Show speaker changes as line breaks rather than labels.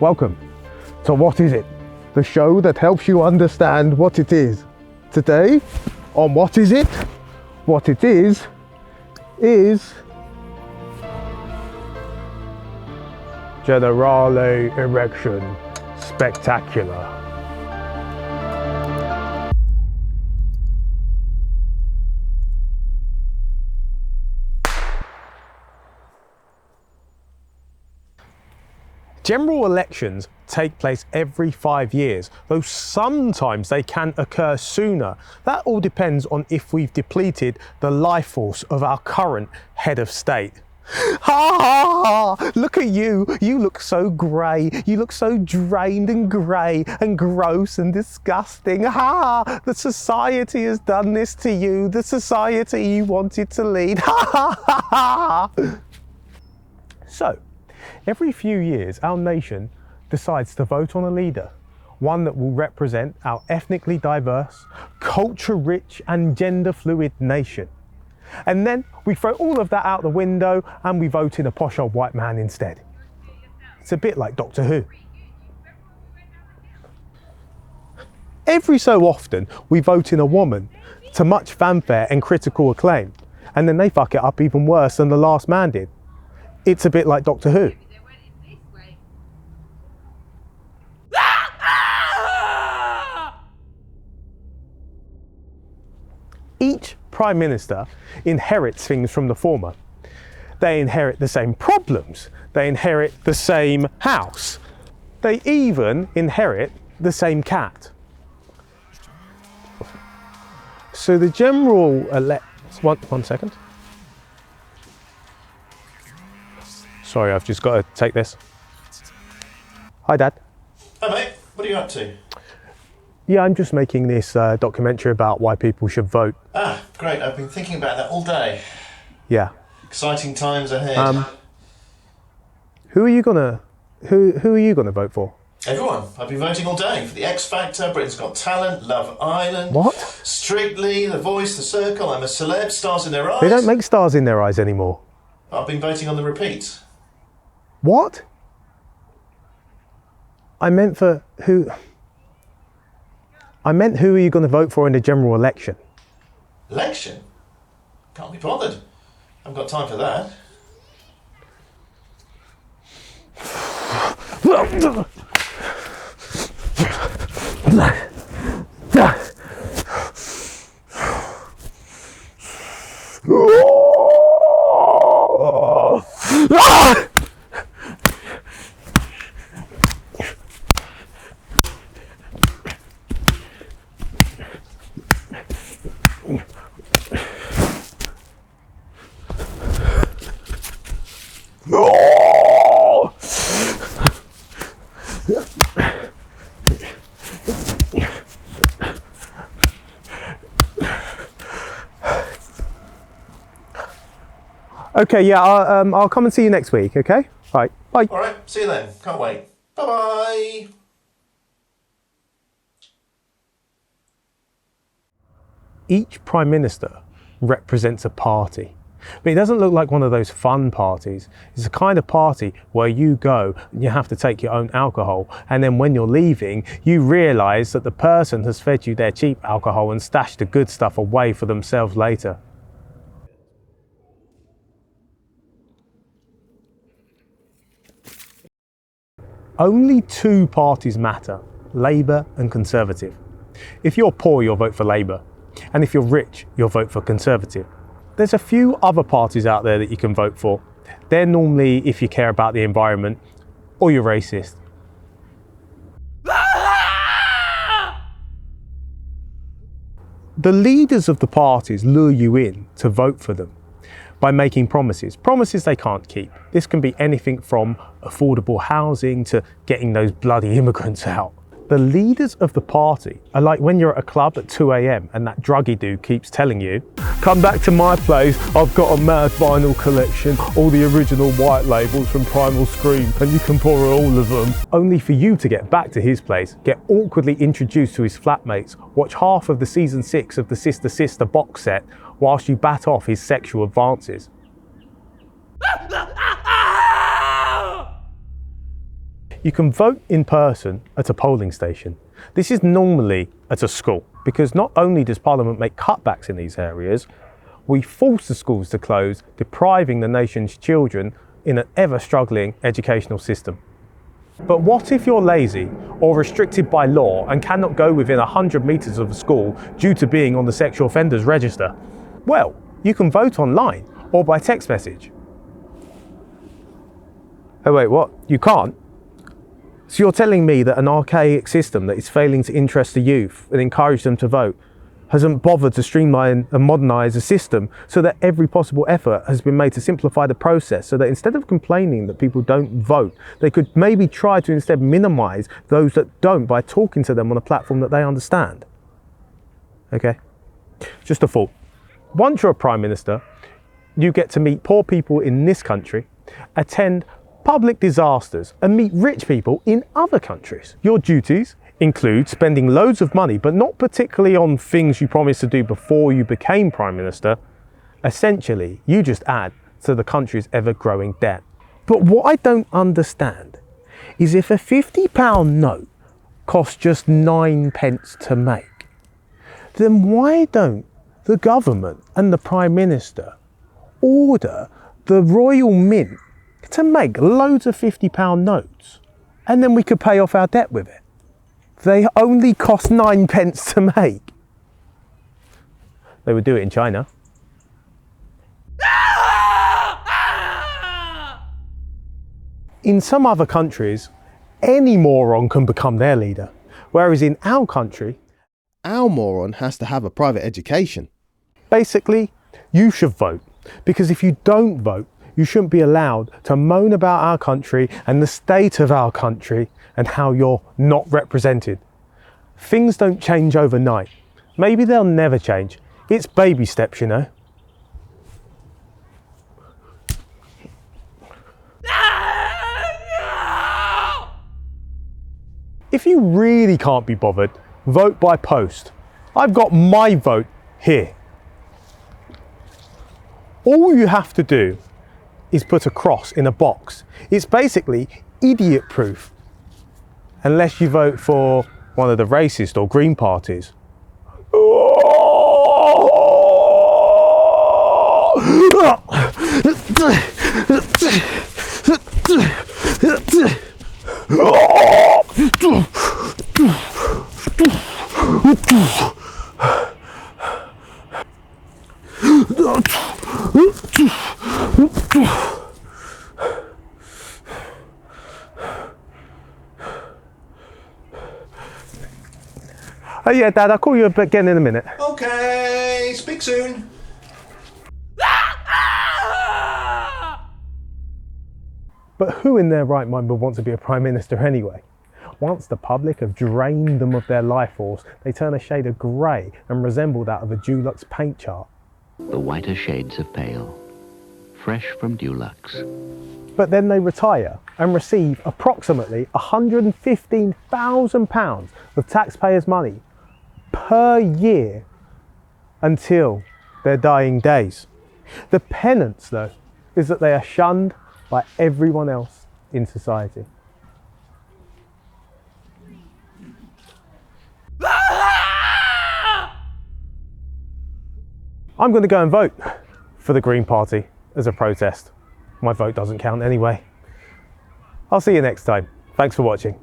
Welcome to What Is It? The show that helps you understand what it is. Today, on What Is It? What it is Generale Erection Spectacular. General elections take place every 5 years, though sometimes they can occur sooner. That all depends on if we've depleted the life force of our current head of state. Ha ha ha! Look at you! You look so grey. You look so drained and grey and gross and disgusting. Ha! The society has done this to you. The society you wanted to lead. Ha ha ha ha! So, every few years, our nation decides to vote on a leader, one that will represent our ethnically diverse, culture-rich and gender-fluid nation. And then we throw all of that out the window and we vote in a posh old white man instead. It's a bit like Doctor Who. Every so often, we vote in a woman to much fanfare and critical acclaim, and then they fuck it up even worse than the last man did. It's a bit like Doctor Who. Each Prime Minister inherits things from the former. They inherit the same problems. They inherit the same house. They even inherit the same cat. So the general one second. Sorry, I've just got to take this. Hi, Dad.
Hi, mate. What are you up to?
Yeah, I'm just making this documentary about why people should vote.
Ah, great. I've been thinking about that all day.
Yeah.
Exciting times ahead.
Who are you gonna vote for?
Everyone. I've been voting all day for the X Factor, Britain's Got Talent, Love Island.
What?
Strictly, The Voice, The Circle, I'm a Celeb, Stars in Their Eyes.
They don't make stars in their eyes anymore.
I've been voting on the repeat.
What? I meant who are you going to vote for in the general election?
Election? Can't be bothered. I've got time for that.
Okay, yeah, I'll come and see you next week, okay? All right, bye.
All right, see you then. Can't wait. Bye-bye.
Each Prime Minister represents a party. But it doesn't look like one of those fun parties. It's a kind of party where you go and you have to take your own alcohol, and then when you're leaving, you realise that the person has fed you their cheap alcohol and stashed the good stuff away for themselves later. Only two parties matter, Labour and Conservative. If you're poor, you'll vote for Labour, and if you're rich, you'll vote for Conservative. There's a few other parties out there that you can vote for. They're normally if you care about the environment or you're racist. The leaders of the parties lure you in to vote for them by making promises they can't keep. This can be anything from affordable housing to getting those bloody immigrants out. The leaders of the party are like when you're at a club at 2 a.m. and that druggy dude keeps telling you, come back to my place, I've got a mad vinyl collection, all the original white labels from Primal Scream, and you can borrow all of them. Only for you to get back to his place, get awkwardly introduced to his flatmates, watch half of the season 6 of the Sister Sister box set, whilst you bat off his sexual advances. You can vote in person at a polling station. This is normally at a school, because not only does Parliament make cutbacks in these areas, we force the schools to close, depriving the nation's children in an ever-struggling educational system. But what if you're lazy or restricted by law and cannot go within 100 metres of a school due to being on the sexual offenders register? Well, you can vote online or by text message. Oh wait, what? You can't? So you're telling me that an archaic system that is failing to interest the youth and encourage them to vote hasn't bothered to streamline and modernise the system so that every possible effort has been made to simplify the process, so that instead of complaining that people don't vote, they could maybe try to instead minimise those that don't by talking to them on a platform that they understand? Okay? Just a thought. Once you're a Prime Minister, you get to meet poor people in this country, attend public disasters and meet rich people in other countries. Your duties include spending loads of money, but not particularly on things you promised to do before you became Prime Minister. Essentially, you just add to the country's ever-growing debt. But what I don't understand is if a £50 note costs just 9 pence to make, then why don't the government and the Prime Minister order the Royal Mint to make loads of £50 notes, and then we could pay off our debt with it? They only cost 9 pence to make. They would do it in China. In some other countries, any moron can become their leader. Whereas in our country,
our moron has to have a private education.
Basically, you should vote. Because if you don't vote, you shouldn't be allowed to moan about our country and the state of our country and how you're not represented. Things don't change overnight. Maybe they'll never change. It's baby steps, you know. If you really can't be bothered, vote by post. I've got my vote here. All you have to do is put a cross in a box. It's basically idiot proof. Unless you vote for one of the racist or green parties. Oh yeah, Dad, I'll call you again in a minute.
Okay, speak soon.
But who in their right mind would want to be a Prime Minister anyway? Once the public have drained them of their life force, they turn a shade of grey and resemble that of a Dulux paint chart.
The whiter shades of pale, fresh from Dulux.
But then they retire and receive approximately £115,000 of taxpayers' money per year until their dying days. The penance, though, is that they are shunned by everyone else in society. I'm going to go and vote for the Green Party as a protest. My vote doesn't count anyway. I'll see you next time. Thanks for watching.